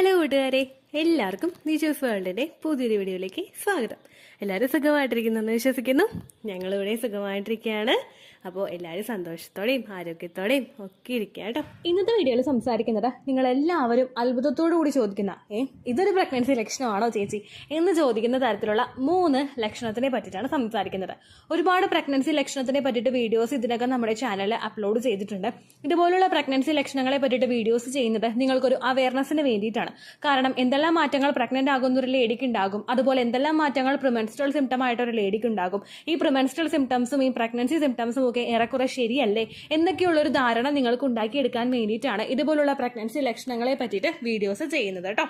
Hello കൂട്ടുകാരെ, എല്ലാവർക്കും നിജോസ് വേൾഡിൻ്റെ പുതിയൊരു വീഡിയോയിലേക്ക് സ്വാഗതം. എല്ലാവരും സുഖമായിട്ടിരിക്കുന്നെന്ന് വിശ്വസിക്കുന്നു. ഞങ്ങളിവിടെ സുഖമായിട്ടിരിക്കുകയാണ്. അപ്പോൾ എല്ലാവരും സന്തോഷത്തോടെയും ആരോഗ്യത്തോടെയും ഒക്കെ ഇരിക്കുക കേട്ടോ. ഇന്നത്തെ വീഡിയോയിൽ സംസാരിക്കുന്നത് നിങ്ങളെല്ലാവരും അത്ഭുതത്തോടു കൂടി ചോദിക്കുന്ന ഇതൊരു പ്രഗ്നൻസി ലക്ഷണമാണോ ചേച്ചി എന്ന് ചോദിക്കുന്ന തരത്തിലുള്ള 3 ലക്ഷണത്തിനെ പറ്റിയിട്ടാണ് സംസാരിക്കുന്നത്. ഒരുപാട് പ്രഗ്നൻസി ലക്ഷണത്തിനെ പറ്റിയിട്ട് വീഡിയോസ് ഇതിനകം നമ്മുടെ ചാനലിൽ അപ്ലോഡ് ചെയ്തിട്ടുണ്ട്. ഇതുപോലുള്ള പ്രഗ്നൻസി ലക്ഷണങ്ങളെ പറ്റിയിട്ട് വീഡിയോസ് ചെയ്യുന്നത് നിങ്ങൾക്കൊരു അവയർനെസ്സിന് വേണ്ടിയിട്ടാണ്. കാരണം എന്തെല്ലാം മാറ്റങ്ങൾ പ്രഗ്നന്റ് ആകുന്ന ഒരു ലേഡിക്ക് ഉണ്ടാകും, അതുപോലെ എന്തെല്ലാം മാറ്റങ്ങൾ പ്രിമെൻസ്ട്രൽ സിംറ്റം ആയിട്ട് ഒരു ലേഡിക്ക് ഉണ്ടാകും, ഈ പ്രിമെൻസ്ട്രൽ സിംറ്റംസും ഈ പ്രഗ്നൻസി സിംറ്റംസും ഒക്കെ ഏറെക്കുറെ ശരിയല്ലേ എന്നൊക്കെയുള്ള ഒരു ധാരണ നിങ്ങൾക്ക് ഉണ്ടാക്കിയെടുക്കാൻ വേണ്ടിയിട്ടാണ് ഇതുപോലുള്ള പ്രഗ്നൻസി ലക്ഷണങ്ങളെ പറ്റിയിട്ട് വീഡിയോസ് ചെയ്യുന്നത് കേട്ടോ.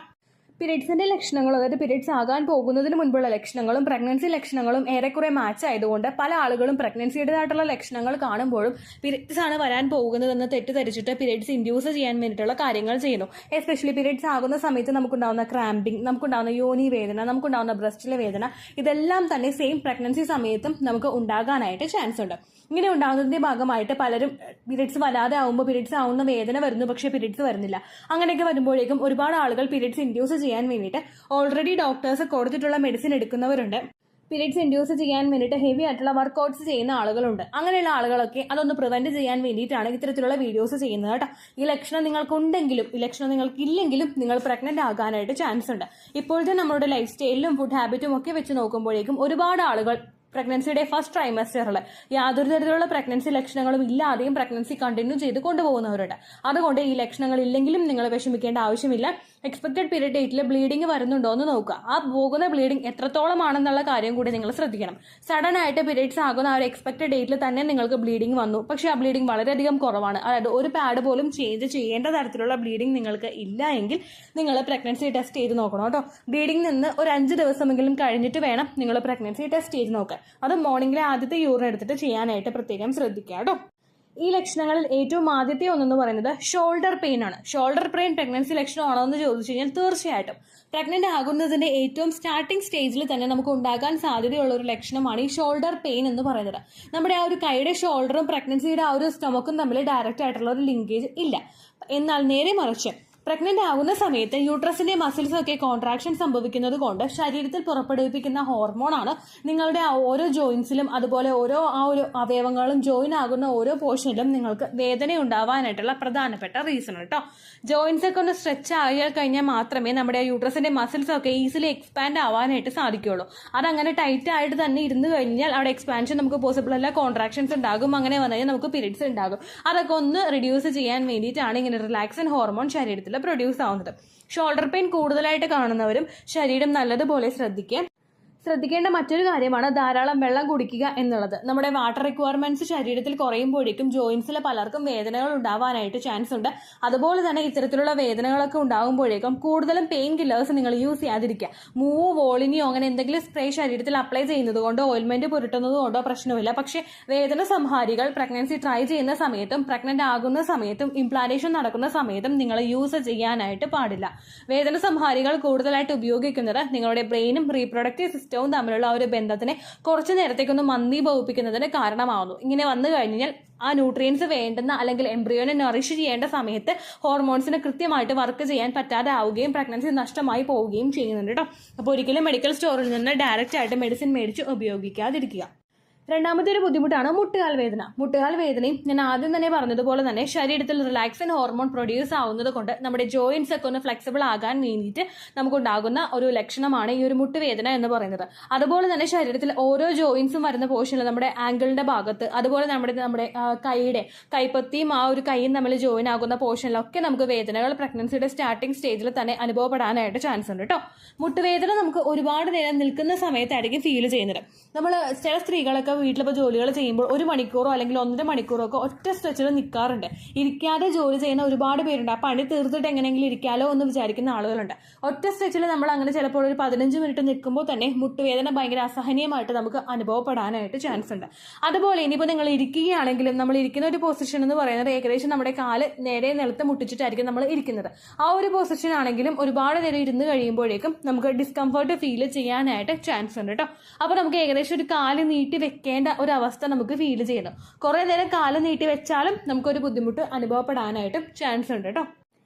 പീരിയഡ്സിന്റെ ലക്ഷണങ്ങളും, അതായത് പീരിയഡ്സ് ആകാൻ പോകുന്നതിന് മുൻപുള്ള ലക്ഷണങ്ങളും പ്രഗ്നൻസി ലക്ഷണങ്ങളും ഏറെക്കുറെ മാച്ച് ആയതുകൊണ്ട് പല ആളുകളും പ്രഗ്നൻസിയുടേതായിട്ടുള്ള ലക്ഷണങ്ങൾ കാണുമ്പോഴും പീരിയഡ്സ് ആണ് വരാൻ പോകുന്നതെന്ന് തെറ്റിദ്ധരിച്ചിട്ട് പീരിയഡ്സ് ഇൻഡ്യൂസ് ചെയ്യാൻ വേണ്ടിയിട്ടുള്ള കാര്യങ്ങൾ ചെയ്യുന്നു. എസ്പെഷ്യലി പീരിയഡ്സ് ആകുന്ന സമയത്ത് നമുക്കുണ്ടാകുന്ന ക്രാമ്പിംഗ്, നമുക്കുണ്ടാകുന്ന യോനി വേദന, നമുക്കുണ്ടാകുന്ന ബ്രസ്റ്റിലെ വേദന, ഇതെല്ലാം തന്നെ സെയിം പ്രഗ്നൻസി സമയത്തും നമുക്ക് ഉണ്ടാകാനായിട്ട് ചാൻസ് ഉണ്ട്. ഇങ്ങനെ ഉണ്ടാകുന്നതിന്റെ ഭാഗമായിട്ട് പലരും പീരിയഡ്സ് വരാതെ ആവുമ്പോൾ പീരിയഡ്സ് ആവുന്ന വേദന വരുന്നു, പക്ഷേ പീരിയഡ്സ് വരുന്നില്ല. അങ്ങനെയൊക്കെ വരുമ്പോഴേക്കും ഒരുപാട് ആളുകൾ പീരിയഡ്സ് ഇൻഡ്യൂസ് ചെയ്യാൻ വേണ്ടിയിട്ട് ഓൾറെഡി ഡോക്ടേഴ്സ് കൊടുത്തിട്ടുള്ള മെഡിസിൻ എടുക്കുന്നവരുണ്ട്. പീരിയഡ്സ് ഇൻഡ്യൂസ് ചെയ്യാൻ വേണ്ടിയിട്ട് ഹെവി ആയിട്ടുള്ള വർക്കൗട്ട്സ് ചെയ്യുന്ന ആളുകളുണ്ട്. അങ്ങനെയുള്ള ആളുകളൊക്കെ അതൊന്ന് പ്രിവെന്റ് ചെയ്യാൻ വേണ്ടിയിട്ടാണ് ഇത്തരത്തിലുള്ള വീഡിയോസ് ചെയ്യുന്നത് കേട്ടോ. ഈ ലക്ഷണം നിങ്ങൾക്കുണ്ടെങ്കിലും ഈ ലക്ഷണം നിങ്ങൾക്കില്ലെങ്കിലും നിങ്ങൾ പ്രഗ്നന്റ് ആകാനായിട്ട് ചാൻസ് ഉണ്ട്. ഇപ്പോഴത്തെ നമ്മുടെ ലൈഫ് സ്റ്റൈലിലും ഫുഡ് ഹാബിറ്റും ഒക്കെ വെച്ച് നോക്കുമ്പോഴേക്കും ഒരുപാട് ആളുകൾ പ്രഗ്നൻസിയുടെ ഫസ്റ്റ് ട്രൈമസ്റ്ററിൽ യാതൊരു തരത്തിലുള്ള പ്രഗ്നൻസി ലക്ഷണങ്ങളും ഇല്ലാതെയും പ്രഗ്നൻസി കണ്ടിന്യൂ ചെയ്ത് കൊണ്ടുപോകുന്നവരുണ്ട്. അതുകൊണ്ട് ഈ ലക്ഷണങ്ങൾ ഇല്ലെങ്കിലും നിങ്ങൾ വിഷമിക്കേണ്ട ആവശ്യമില്ല. എക്സ്പെക്ടഡ് പീരിയഡ് ഡേറ്റിൽ ബ്ലീഡിംഗ് വരുന്നുണ്ടോ എന്ന് നോക്കുക. ആ പോകുന്ന ബ്ലീഡിംഗ് എത്രത്തോളമാണെന്നുള്ള കാര്യം കൂടി നിങ്ങൾ ശ്രദ്ധിക്കണം. സഡൻ ആയിട്ട് പീരിയഡ്സ് ആകുന്ന ആ ഒരു എക്സ്പെക്ടഡ് ഡേറ്റിൽ തന്നെ നിങ്ങൾക്ക് ബ്ലീഡിംഗ് വന്നു, പക്ഷേ ആ ബ്ലീഡിംഗ് വളരെയധികം കുറവാണ്, അതായത് ഒരു പാഡ് പോലും ചേഞ്ച് ചെയ്യേണ്ട തരത്തിലുള്ള ബ്ലീഡിംഗ് നിങ്ങൾക്ക് ഇല്ല എങ്കിൽ നിങ്ങൾ പ്രഗ്നൻസി ടെസ്റ്റ് ചെയ്ത് നോക്കണം കേട്ടോ. ബ്ലീഡിംഗ് നിന്ന് ഒരു 5 ദിവസമെങ്കിലും കഴിഞ്ഞിട്ട് വേണം നിങ്ങൾ പ്രഗ്നൻസി ടെസ്റ്റ് ചെയ്ത് നോക്കാൻ. അത് മോർണിംഗിലെ ആദ്യത്തെ യൂറിൻ എടുത്തിട്ട് ചെയ്യാനായിട്ട് പ്രത്യേകം ശ്രദ്ധിക്കുക കേട്ടോ. ഈ ലക്ഷണങ്ങളിൽ ഏറ്റവും ആദ്യത്തെ ഒന്നെന്ന് പറയുന്നത് ഷോൾഡർ പെയിൻ ആണ്. ഷോൾഡർ പെയിൻ പ്രഗ്നൻസി ലക്ഷണമാണോ എന്ന് ചോദിച്ചു കഴിഞ്ഞാൽ തീർച്ചയായിട്ടും പ്രഗ്നന്റ് ആകുന്നതിന്റെ ഏറ്റവും സ്റ്റാർട്ടിംഗ് സ്റ്റേജിൽ തന്നെ നമുക്ക് ഉണ്ടാകാൻ സാധ്യതയുള്ള ഒരു ലക്ഷണമാണ് ഈ ഷോൾഡർ പെയിൻ എന്ന് പറയുന്നത്. നമ്മുടെ ആ ഒരു കൈയുടെ ഷോൾഡറും പ്രഗ്നൻസിയുടെ ആ ഒരു സ്റ്റൊമക്കും തമ്മിൽ ഡയറക്റ്റ് ആയിട്ടുള്ള ഒരു ലിങ്കേജ് ഇല്ല. എന്നാൽ നേരെ മറിച്ച് പ്രഗ്നന്റ് ആകുന്ന സമയത്ത് യൂട്രസിന്റെ മസിൽസ് ഒക്കെ കോൺട്രാക്ഷൻ സംഭവിക്കുന്നത് കൊണ്ട് ശരീരത്തിൽ പുറപ്പെടുവിപ്പിക്കുന്ന ഹോർമോണാണ് നിങ്ങളുടെ ഓരോ ജോയിൻസിലും അതുപോലെ ഓരോ ആ ഒരു അവയവങ്ങളും ജോയിൻ ആകുന്ന ഓരോ പോർഷനിലും നിങ്ങൾക്ക് വേദന ഉണ്ടാവാനായിട്ടുള്ള പ്രധാനപ്പെട്ട റീസൺ കേട്ടോ. ജോയിൻസ് ഒക്കെ ഒന്ന് സ്ട്രെച്ച് ആയാൽ കഴിഞ്ഞാൽ മാത്രമേ നമ്മുടെ യൂട്രസിന്റെ മസിൽസ് ഒക്കെ ഈസിലി എക്സ്പാൻഡ് ആവാനായിട്ട് സാധിക്കുള്ളൂ. അതങ്ങനെ ടൈറ്റ് ആയിട്ട് തന്നെ ഇരുന്ന് കഴിഞ്ഞാൽ അവിടെ എക്സ്പാൻഷൻ നമുക്ക് പോസിബിൾ അല്ല, കോൺട്രാക്ഷൻസ് ഉണ്ടാകും. അങ്ങനെ വന്നു കഴിഞ്ഞാൽ നമുക്ക് പീരിയഡ്സ് ഉണ്ടാകും. അതൊക്കെ ഒന്ന് റിഡ്യൂസ് ചെയ്യാൻ വേണ്ടിയിട്ടാണ് ഇങ്ങനെ റിലാക്സിൻ ഹോർമോൺ ശരീരത്തിൽ പ്രൊഡ്യൂസ് ആവുന്നത്. ഷോൾഡർ പെയിൻ കൂടുതലായിട്ട് കാണുന്നവരും ശരീരം നല്ലതുപോലെ ശ്രദ്ധിക്കേണ്ട മറ്റൊരു കാര്യമാണ് ധാരാളം വെള്ളം കുടിക്കുക എന്നുള്ളത്. നമ്മുടെ വാട്ടർ റിക്വയർമെന്റ്സ് ശരീരത്തിൽ കുറയുമ്പോഴേക്കും ജോയിൻസിൽ പലർക്കും വേദനകൾ ഉണ്ടാവാനായിട്ട് ചാൻസ് ഉണ്ട്. അതുപോലെ തന്നെ ഇത്തരത്തിലുള്ള വേദനകളൊക്കെ ഉണ്ടാകുമ്പോഴേക്കും കൂടുതലും പെയിൻ കില്ലേഴ്സ് നിങ്ങൾ യൂസ് ചെയ്യാതിരിക്കുക. മൂവോ വോളിനിയോ അങ്ങനെ എന്തെങ്കിലും സ്പ്രേ ശരീരത്തിൽ അപ്ലൈ ചെയ്യുന്നത് കൊണ്ടോ ഓയിൽമെന്റ് പുരട്ടുന്നത് കൊണ്ടോ പ്രശ്നമില്ല. പക്ഷേ വേദന സംഹാരികൾ പ്രഗ്നൻസി ട്രൈ ചെയ്യുന്ന സമയത്തും പ്രഗ്നന്റ് ആകുന്ന സമയത്തും ഇംപ്ലാന്റേഷൻ നടക്കുന്ന സമയത്തും നിങ്ങൾ യൂസ് ചെയ്യാനായിട്ട് പാടില്ല. വേദന സംഹാരികൾ കൂടുതലായിട്ട് ഉപയോഗിക്കുന്നത് നിങ്ങളുടെ ബ്രെയിനും റീപ്രൊഡക്റ്റീവ് സിസ്റ്റവും തമ്മിലുള്ള ഒരു ബന്ധത്തിനെ കുറച്ചു നേരത്തേക്കൊന്ന് മന്ദീഭവിപ്പിക്കുന്നതിന് കാരണമാവുന്നു. ഇങ്ങനെ വന്നു കഴിഞ്ഞാൽ ആ ന്യൂട്രിയൻസ് വേണ്ടുന്ന അല്ലെങ്കിൽ എംബ്രിയോനെ നറിഷ് ചെയ്യേണ്ട സമയത്ത് ഹോർമോൺസിന് കൃത്യമായിട്ട് വർക്ക് ചെയ്യാൻ പറ്റാതെ ആവുകയും പ്രഗ്നൻസി നഷ്ടമായി പോവുകയും ചെയ്യുന്നുണ്ട് കേട്ടോ. അപ്പോൾ ഒരിക്കലും മെഡിക്കൽ സ്റ്റോറിൽ നിന്ന് ഡയറക്റ്റ് ആയിട്ട് മെഡിസിൻ മേടിച്ച് ഉപയോഗിക്കാതിരിക്കുക. രണ്ടാമത്തെ ഒരു ബുദ്ധിമുട്ടാണ് മുട്ടുകാൽ വേദന. മുട്ടുകാൽ വേദനയും ഞാൻ ആദ്യം തന്നെ പറഞ്ഞതുപോലെ തന്നെ ശരീരത്തിൽ റിലാക്സിൻ ഹോർമോൺ പ്രൊഡ്യൂസ് ആവുന്നത് കൊണ്ട് നമ്മുടെ ജോയിൻസ് ഒക്കെ ഒന്ന് ഫ്ലെക്സിബിൾ ആകാൻ വേണ്ടിയിട്ട് നമുക്കുണ്ടാകുന്ന ഒരു ലക്ഷണമാണ് ഈ ഒരു മുട്ടുവേദന എന്ന് പറയുന്നത്. അതുപോലെ തന്നെ ശരീരത്തിൽ ഓരോ ജോയിൻസും വരുന്ന പോർഷനിൽ നമ്മുടെ ആംഗിളിന്റെ ഭാഗത്ത്, അതുപോലെ നമ്മുടെ കൈയുടെ കൈപ്പത്തിയും ആ ഒരു കൈയും തമ്മിൽ ജോയിൻ ആകുന്ന പോർഷനിലൊക്കെ നമുക്ക് വേദനകൾ പ്രഗ്നൻസിയുടെ സ്റ്റാർട്ടിംഗ് സ്റ്റേജിൽ തന്നെ അനുഭവപ്പെടാനായിട്ട് ചാൻസ് ഉണ്ട് കേട്ടോ. മുട്ടുവേദന നമുക്ക് ഒരുപാട് നേരം നിൽക്കുന്ന സമയത്തായിരിക്കും ഫീൽ ചെയ്യുന്നത്. നമ്മൾ ചില സ്ത്രീകളൊക്കെ വീട്ടിലിപ്പോൾ ജോലികൾ ചെയ്യുമ്പോൾ 1 മണിക്കൂറോ അല്ലെങ്കിൽ 1.5 മണിക്കൂറോ ഒക്കെ ഒറ്റ സ്ട്രെച്ചിൽ നിൽക്കാറുണ്ട്. ഇരിക്കാതെ ജോലി ചെയ്യുന്ന ഒരുപാട് പേരുണ്ട്. ആ പണി തീർത്തിട്ട് എങ്ങനെയെങ്കിലും ഇരിക്കാലോ എന്ന് വിചാരിക്കുന്ന ആളുകളുണ്ട്. ഒറ്റ സ്ട്രെച്ചിൽ നമ്മൾ അങ്ങനെ ചിലപ്പോൾ ഒരു 15 മിനിറ്റ് നിൽക്കുമ്പോൾ തന്നെ മുട്ടുവേദന ഭയങ്കര അസഹനീയമായിട്ട് നമുക്ക് അനുഭവപ്പെടാനായിട്ട് ചാൻസ് ഉണ്ട്. അതുപോലെ ഇനിയിപ്പോൾ നിങ്ങൾ ഇരിക്കുകയാണെങ്കിലും നമ്മൾ ഇരിക്കുന്ന ഒരു പൊസിഷൻ എന്ന് പറയുന്നത് ഏകദേശം നമ്മുടെ കാല് നേരെ നിലത്ത് മുട്ടിച്ചിട്ടായിരിക്കും നമ്മൾ ഇരിക്കുന്നത്. ആ ഒരു പൊസിഷൻ ആണെങ്കിലും ഒരുപാട് നേരം ഇരുന്ന് കഴിയുമ്പോഴേക്കും നമുക്ക് ഡിസ്കംഫർട്ട് ഫീൽ ചെയ്യാനായിട്ട് ചാൻസ് ഉണ്ട് കേട്ടോ. അപ്പോൾ നമുക്ക് ഏകദേശം ഒരു കാല് നീട്ടി വെക്കേണ്ട ഒരു അവസ്ഥ നമുക്ക് ഫീൽ ചെയ്യുന്നു. കുറെ നേരം കാല് നീട്ടി വെച്ചാലും നമുക്കൊരു ബുദ്ധിമുട്ട് അനുഭവപ്പെടാനായിട്ടും ചാൻസ് ഉണ്ട് കേട്ടോ.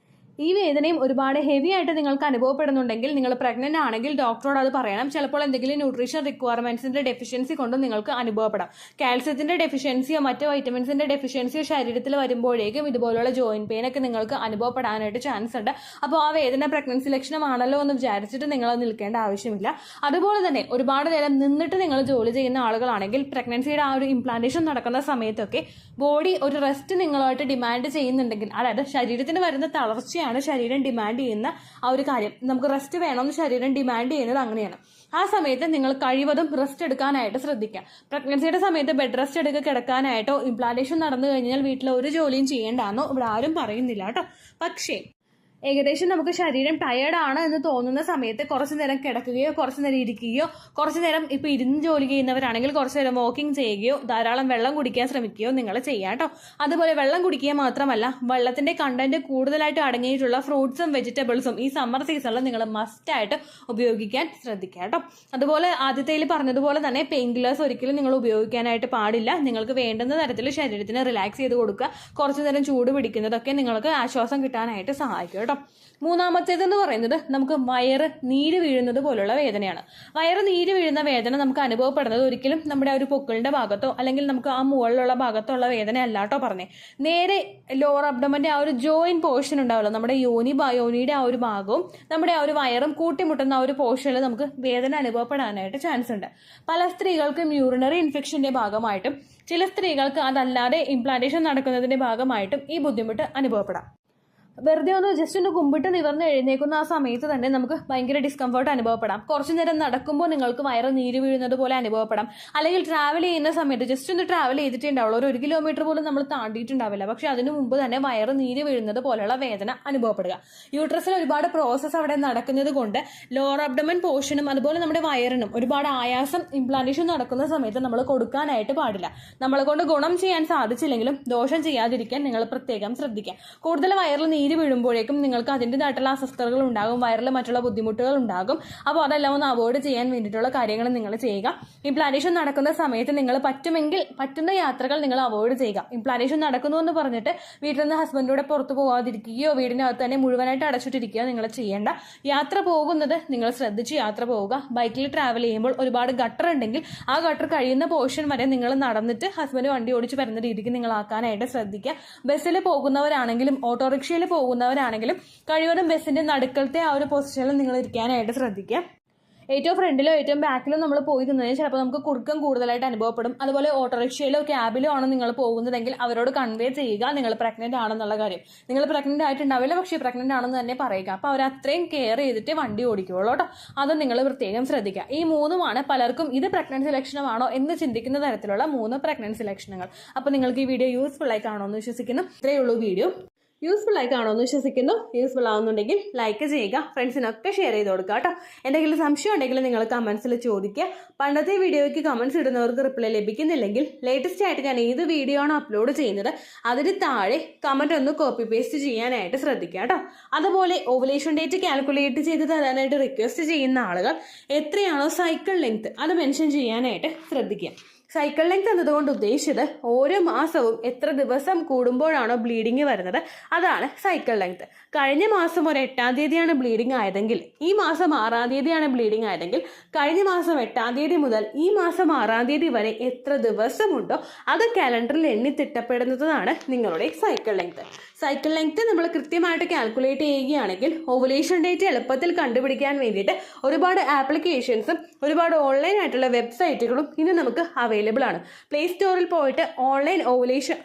ഈ വേദനയും ഒരുപാട് ഹെവി ആയിട്ട് നിങ്ങൾക്ക് അനുഭവപ്പെടുന്നുണ്ടെങ്കിൽ നിങ്ങൾ പ്രഗ്നന്റ് ആണെങ്കിൽ ഡോക്ടറോട് അത് പറയണം. ചിലപ്പോൾ എന്തെങ്കിലും ന്യൂട്രീഷൻ റിക്വയർമെന്റ്സിന്റെ ഡെഫിഷ്യൻസി കൊണ്ട് നിങ്ങൾക്ക് അനുഭവപ്പെടാം. കാൽസ്യത്തിന്റെ ഡെഫിഷ്യൻസിയോ മറ്റു വൈറ്റമിൻസിന്റെ ഡെഫിഷ്യൻസിയോ ശരീരത്തിൽ വരുമ്പോഴേക്കും ഇതുപോലുള്ള ജോയിന്റ് പെയിൻ ഒക്കെ നിങ്ങൾക്ക് അനുഭവപ്പെടാനായിട്ട് ചാൻസ് ഉണ്ട്. അപ്പോൾ ആ വേദന പ്രഗ്നൻസി ലക്ഷണമാണല്ലോ എന്ന് വിചാരിച്ചിട്ട് നിങ്ങൾ നിൽക്കേണ്ട ആവശ്യമില്ല. അതുപോലെ തന്നെ ഒരുപാട് നേരം നിന്നിട്ട് നിങ്ങൾ ജോലി ചെയ്യുന്ന ആളുകളാണെങ്കിൽ പ്രഗ്നൻസിയുടെ ആ ഒരു ഇംപ്ലാന്റേഷൻ നടക്കുന്ന സമയത്തൊക്കെ ബോഡി ഒരു റെസ്റ്റ് നിങ്ങളുമായിട്ട് ഡിമാൻഡ് ചെയ്യുന്നുണ്ടെങ്കിൽ, അതായത് ശരീരത്തിന് വരുന്ന തളർച്ചയാണ് ശരീരം ഡിമാൻഡ് ചെയ്യുന്ന ആ ഒരു കാര്യം. നമുക്ക് റെസ്റ്റ് വേണമെന്ന് ശരീരം ഡിമാൻഡ് ചെയ്യുന്നത് അങ്ങനെയാണ്. ആ സമയത്ത് നിങ്ങൾ കഴിവതും റെസ്റ്റ് എടുക്കാനായിട്ട് ശ്രദ്ധിക്കുക. പ്രഗ്നൻസിയുടെ സമയത്ത് ബെഡ് റെസ്റ്റ് എടുക്കുക കിടക്കാനായിട്ടോ ഇംപ്ലാന്റേഷൻ നടന്നു കഴിഞ്ഞാൽ വീട്ടിൽ ഒരു ജോലിയും ചെയ്യേണ്ടെന്നോ ഇവിടെ ആരും പറയുന്നില്ല കേട്ടോ. പക്ഷേ ഏകദേശം നമുക്ക് ശരീരം ടയേർഡാണ് എന്ന് തോന്നുന്ന സമയത്ത് കുറച്ചു നേരം കിടക്കുകയോ കുറച്ചു നേരം ഇരിക്കുകയോ കുറച്ചു നേരം ഇപ്പോൾ ഇരുന്ന് ജോലി ചെയ്യുന്നവരാണെങ്കിൽ കുറച്ചു നേരം വാക്കിംഗ് ചെയ്യുകയോ ധാരാളം വെള്ളം കുടിക്കാൻ ശ്രമിക്കുകയോ നിങ്ങൾ ചെയ്യാം കേട്ടോ. അതുപോലെ വെള്ളം കുടിക്കുക മാത്രമല്ല, വെള്ളത്തിന്റെ കണ്ടന്റ് കൂടുതലായിട്ട് അടങ്ങിയിട്ടുള്ള ഫ്രൂട്ട്സും വെജിറ്റബിൾസും ഈ സമ്മർ സീസണിൽ നിങ്ങൾ മസ്റ്റായിട്ട് ഉപയോഗിക്കാൻ ശ്രദ്ധിക്കുക കേട്ടോ. അതുപോലെ ആദ്യത്തേൽ പറഞ്ഞതുപോലെ തന്നെ പെയിൻ കില്ലേഴ്സ് ഒരിക്കലും നിങ്ങൾ ഉപയോഗിക്കാനായിട്ട് പാടില്ല. നിങ്ങൾക്ക് വേണ്ടുന്ന തരത്തിൽ ശരീരത്തിന് റിലാക്സ് ചെയ്ത് കൊടുക്കുക. കുറച്ചു നേരം ചൂട് പിടിക്കുന്നതൊക്കെ നിങ്ങൾക്ക് ആശ്വാസം കിട്ടാനായിട്ട് സഹായിക്കും കേട്ടോ. മൂന്നാമത്തേതെന്ന് പറയുന്നത് നമുക്ക് വയറ് നീര് വീഴുന്നത് പോലുള്ള വേദനയാണ്. വയറ് നീര് വീഴുന്ന വേദന നമുക്ക് അനുഭവപ്പെടുന്നത് ഒരിക്കലും നമ്മുടെ ആ ഒരു പൊക്കിളിന്റെ ഭാഗത്തോ അല്ലെങ്കിൽ നമുക്ക് ആ മുകളിലുള്ള ഭാഗത്തോ ഉള്ള വേദന അല്ലാട്ടോ പറഞ്ഞേ. നേരെ ലോവർ അബ്ഡമന്റെ ആ ഒരു ജോയിന്റ് പോർഷൻ ഉണ്ടാവുമല്ലോ, നമ്മുടെ യോനിയുടെ ആ ഒരു ഭാഗവും നമ്മുടെ ആ ഒരു വയറും കൂട്ടിമുട്ടുന്ന ആ ഒരു പോർഷനിൽ നമുക്ക് വേദന അനുഭവപ്പെടാനായിട്ട് ചാൻസ് ഉണ്ട്. പല സ്ത്രീകൾക്കും യൂറിനറി ഇൻഫെക്ഷന്റെ ഭാഗമായിട്ടും ചില സ്ത്രീകൾക്ക് അതല്ലാതെ ഇംപ്ലാന്റേഷൻ നടക്കുന്നതിന്റെ ഭാഗമായിട്ടും ഈ ബുദ്ധിമുട്ട് അനുഭവപ്പെടാം. വെറുതെ ജസ്റ്റ് ഒന്ന് കുമ്പിട്ട് നിവർന്ന് എഴുന്നേക്കുന്ന ആ സമയത്ത് തന്നെ നമുക്ക് ഭയങ്കര ഡിസ്കംഫർട്ട് അനുഭവപ്പെടാം. കുറച്ചു നേരം നടക്കുമ്പോൾ നിങ്ങൾക്ക് വയറ് നീര് വീഴുന്നത് പോലെ അനുഭവപ്പെടാം. അല്ലെങ്കിൽ ട്രാവൽ ചെയ്യുന്ന സമയത്ത് ജസ്റ്റ് ഒന്ന് ട്രാവൽ ചെയ്തിട്ടേ ഉണ്ടാവുള്ളൂ, ഒരു കിലോമീറ്റർ പോലും നമ്മൾ താണ്ടിയിട്ടുണ്ടാവില്ല, പക്ഷെ അതിനു മുമ്പ് തന്നെ വയറ് നീര് വീഴുന്നത് പോലെയുള്ള വേദന അനുഭവപ്പെടുക. യൂട്രസിൽ ഒരുപാട് പ്രോസസ്സ് അവിടെ നടക്കുന്നത് കൊണ്ട് ലോവർ അബ്ഡമൻ പോർഷനും അതുപോലെ നമ്മുടെ വയറിനും ഒരുപാട് ആയാസം ഇംപ്ലാന്റേഷൻ നടക്കുന്ന സമയത്ത് നമ്മൾ കൊടുക്കാനായിട്ട് പാടില്ല. നമ്മളെ കൊണ്ട് ഗുണം ചെയ്യാൻ സാധിച്ചില്ലെങ്കിലും ദോഷം ചെയ്യാതിരിക്കാൻ നിങ്ങൾ പ്രത്യേകം ശ്രദ്ധിക്കുക. കൂടുതൽ വയറിൽ നീര് വീഴുമ്പോഴേക്കും നിങ്ങൾക്ക് അതിൻ്റെതായിട്ടുള്ള അസ്വസ്ഥതകൾ ഉണ്ടാകും, വയറിൽ മറ്റുള്ള ബുദ്ധിമുട്ടുകൾ ഉണ്ടാകും. അപ്പോൾ അതെല്ലാം ഒന്ന് അവോയ്ഡ് ചെയ്യാൻ വേണ്ടിയിട്ടുള്ള കാര്യങ്ങൾ നിങ്ങൾ ചെയ്യുക. ഇംപ്ലാന്റേഷൻ നടക്കുന്ന സമയത്ത് നിങ്ങൾ പറ്റുമെങ്കിൽ പറ്റുന്ന യാത്രകൾ നിങ്ങൾ അവോയ്ഡ് ചെയ്യുക. ഇംപ്ലാന്റേഷൻ നടക്കുന്നു എന്ന് പറഞ്ഞിട്ട് വീട്ടിൽ നിന്ന് ഹസ്ബൻഡിലൂടെ പുറത്തു പോകാതിരിക്കുകയോ വീടിനകത്ത് തന്നെ മുഴുവനായിട്ട് അടച്ചിട്ടിരിക്കുകയോ നിങ്ങൾ ചെയ്യേണ്ട. യാത്ര പോകുന്നത് നിങ്ങൾ ശ്രദ്ധിച്ച് യാത്ര പോവുക. ബൈക്കിൽ ട്രാവൽ ചെയ്യുമ്പോൾ ഒരുപാട് ഗട്ടർ ഉണ്ടെങ്കിൽ ആ ഗട്ടർ കഴിയുന്ന പോർഷൻ വരെ നിങ്ങൾ നടന്നിട്ട് ഹസ്ബൻഡ് വണ്ടി ഓടിച്ച് വരുന്ന രീതിക്ക് നിങ്ങൾ ആക്കാനായിട്ട് ശ്രദ്ധിക്കുക. ബസ്സിൽ പോകുന്നവരാണെങ്കിലും ഓട്ടോറിക്ഷയിൽ പോകുന്നവരാണെങ്കിലും കഴിവതും ബസ്സിന്റെ നടുക്കലത്തെ ആ ഒരു പൊസിഷനിൽ നിങ്ങൾ ഇരിക്കാനായിട്ട് ശ്രദ്ധിക്കുക. ഏറ്റവും ഫ്രണ്ടിലോ ഏറ്റവും ബാക്കിലോ നമ്മൾ പോയി നിന്നതിന് ചിലപ്പോൾ നമുക്ക് കുറുക്കം കൂടുതലായിട്ട് അനുഭവപ്പെടും. അതുപോലെ ഓട്ടോറിക്ഷയിലോ ക്യാബിലോ ആണ് നിങ്ങൾ പോകുന്നതെങ്കിൽ അവരോട് കൺവേ ചെയ്യുക നിങ്ങൾ പ്രഗ്നന്റ് ആണെന്നുള്ള കാര്യം. നിങ്ങൾ പ്രഗ്നന്റ് ആയിട്ടുണ്ടാവില്ല, പക്ഷേ പ്രഗ്നന്റ് ആണെന്ന് തന്നെ പറയുക. അപ്പോൾ അവർ അത്രയും കെയർ ചെയ്തിട്ട് വണ്ടി ഓടിക്കുള്ളൂ കേട്ടോ. അത് നിങ്ങൾ പ്രത്യേകം ശ്രദ്ധിക്കുക. ഈ മൂന്നുമാണ് പലർക്കും ഇത് പ്രഗ്നൻസി ലക്ഷണമാണോ എന്ന് ചിന്തിക്കുന്ന തരത്തിലുള്ള 3 പ്രഗ്നൻസി ലക്ഷണങ്ങൾ. അപ്പോൾ നിങ്ങൾക്ക് ഈ വീഡിയോ യൂസ്ഫുൾ ആയി കാണുമെന്ന് വിശ്വസിക്കുന്നു. ഇത്രയേ ഉള്ളൂ വീഡിയോ. യൂസ്ഫുൾ ആയി കാണുമെന്ന് വിശ്വസിക്കുന്നു. യൂസ്ഫുൾ ആവുന്നുണ്ടെങ്കിൽ ലൈക്ക് ചെയ്യുക, ഫ്രണ്ട്സിനൊക്കെ ഷെയർ ചെയ്ത് കൊടുക്കുക കേട്ടോ. എന്തെങ്കിലും സംശയം ഉണ്ടെങ്കിൽ നിങ്ങൾ കമൻസിൽ ചോദിക്കുക. പണ്ടത്തെ വീഡിയോയ്ക്ക് കമൻസ് ഇടുന്നവർക്ക് റിപ്ലൈ ലഭിക്കുന്നില്ലെങ്കിൽ ലേറ്റസ്റ്റ് ആയിട്ട് ഞാൻ ഏത് വീഡിയോ ആണോ അപ്ലോഡ് ചെയ്യുന്നത് അതിന് താഴെ കമൻറ്റ് ഒന്ന് കോപ്പി പേസ്റ്റ് ചെയ്യാനായിട്ട് ശ്രദ്ധിക്കുക കേട്ടോ. അതുപോലെ ഓവുലേഷൻ ഡേറ്റ് കാൽക്കുലേറ്റ് ചെയ്ത് തരാനായിട്ട് റിക്വസ്റ്റ് ചെയ്യുന്ന ആളുകൾ എത്രയാണോ സൈക്കിൾ ലെങ്ത് അത് മെൻഷൻ ചെയ്യാനായിട്ട് ശ്രദ്ധിക്കുക. സൈക്കിൾ ലെങ്ത് എന്നതുകൊണ്ട് ഉദ്ദേശിച്ചത് ഓരോ മാസവും എത്ര ദിവസം കൂടുമ്പോഴാണോ ബ്ലീഡിങ് വരുന്നത് അതാണ് സൈക്കിൾ ലെങ്ത്. കഴിഞ്ഞ മാസം ഒരു 8-ാം തീയതിയാണ് ബ്ലീഡിങ് ആയതെങ്കിൽ ഈ മാസം 6-ാം തീയതിയാണ് ബ്ലീഡിങ് ആയതെങ്കിൽ കഴിഞ്ഞ മാസം 8-ാം തീയതി മുതൽ ഈ മാസം 6-ാം തീയതി വരെ എത്ര ദിവസമുണ്ടോ അത് കാലണ്ടറിൽ എണ്ണി തിട്ടപ്പെടുന്നതാണ് നിങ്ങളുടെ സൈക്കിൾ ലെങ്ത്. സൈക്കിൾ ലെങ്ത് നമ്മൾ കൃത്യമായിട്ട് കാൽക്കുലേറ്റ് ചെയ്യുകയാണെങ്കിൽ ഓവുലേഷൻ ഡേറ്റ് എളുപ്പത്തിൽ കണ്ടുപിടിക്കാൻ വേണ്ടിയിട്ട് ഒരുപാട് ആപ്ലിക്കേഷൻസും ഒരുപാട് ഓൺലൈൻ ആയിട്ടുള്ള വെബ്സൈറ്റുകളും ഇന്ന് നമുക്ക് അവൈലബിൾ ആണ്. പ്ലേ സ്റ്റോറിൽ പോയിട്ട് ഓൺലൈൻ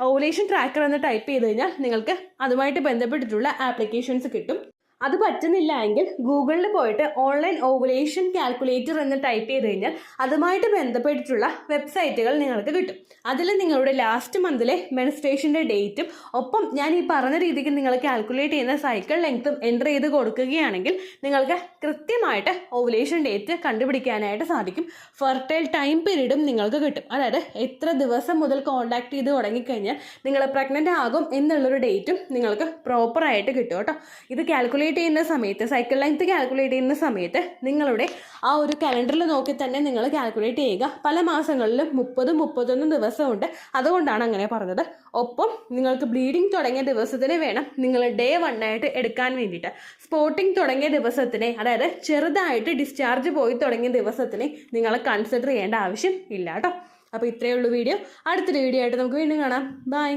ഓവുലേഷൻ ട്രാക്കർ എന്ന് ടൈപ്പ് ചെയ്ത് കഴിഞ്ഞാൽ നിങ്ങൾക്ക് അതുമായിട്ട് ബന്ധപ്പെട്ടിട്ടുള്ള ആപ്ലിക്കേഷൻസ് കിട്ടും. അത് പറ്റുന്നില്ല എങ്കിൽ ഗൂഗിളിൽ പോയിട്ട് ഓൺലൈൻ ഓവുലേഷൻ കാൽക്കുലേറ്റർ എന്ന് ടൈപ്പ് ചെയ്ത് കഴിഞ്ഞാൽ അതുമായിട്ട് ബന്ധപ്പെട്ടിട്ടുള്ള വെബ്സൈറ്റുകൾ നിങ്ങൾക്ക് കിട്ടും. അതിൽ നിങ്ങളുടെ ലാസ്റ്റ് മന്തിലെ മെൻസ്ട്രേഷൻ്റെ ഡേറ്റും ഒപ്പം ഞാൻ ഈ പറഞ്ഞ രീതിക്ക് നിങ്ങൾ കാൽക്കുലേറ്റ് ചെയ്യുന്ന സൈക്കിൾ ലെങ്ത്തും എൻ്റർ ചെയ്ത് കൊടുക്കുകയാണെങ്കിൽ നിങ്ങൾക്ക് കൃത്യമായിട്ട് ഓവുലേഷൻ ഡേറ്റ് കണ്ടുപിടിക്കാനായിട്ട് സാധിക്കും. ഫെർട്ടൈൽ ടൈം പീരീഡും നിങ്ങൾക്ക് കിട്ടും. അതായത് എത്ര ദിവസം മുതൽ കോൺടാക്ട് ചെയ്ത് തുടങ്ങിക്കഴിഞ്ഞാൽ നിങ്ങൾ പ്രഗ്നൻ്റ് ആകും എന്നുള്ളൊരു ഡേറ്റും നിങ്ങൾക്ക് പ്രോപ്പറായിട്ട് കിട്ടും കേട്ടോ. ഇത് കാൽക്കുലേറ്റ് കാൽക്കുലേറ്റ് ചെയ്യുന്ന സമയത്ത്, സൈക്കിൾ ലെങ്ത് കാൽക്കുലേറ്റ് ചെയ്യുന്ന സമയത്ത് നിങ്ങളുടെ ആ ഒരു കലണ്ടറിൽ നോക്കി തന്നെ നിങ്ങൾ കാൽക്കുലേറ്റ് ചെയ്യുക. പല മാസങ്ങളിലും 30-31 ദിവസമുണ്ട്, അതുകൊണ്ടാണ് അങ്ങനെ പറഞ്ഞത്. ഒപ്പം നിങ്ങൾക്ക് ബ്ലീഡിങ് തുടങ്ങിയ ദിവസത്തിന് വേണം നിങ്ങൾ ഡേ 1 ആയിട്ട് എടുക്കാൻ വേണ്ടിയിട്ട്. സ്പോട്ടിങ് തുടങ്ങിയ ദിവസത്തിനെ, അതായത് ചെറുതായിട്ട് ഡിസ്ചാർജ് പോയി തുടങ്ങിയ ദിവസത്തിനെ നിങ്ങൾ കൺസിഡർ ചെയ്യേണ്ട ആവശ്യം ഇല്ല കേട്ടോ. അപ്പോൾ ഇത്രയേ ഉള്ളൂ വീഡിയോ. അടുത്തൊരു വീഡിയോ ആയിട്ട് നമുക്ക് വീണ്ടും കാണാം. ബൈ.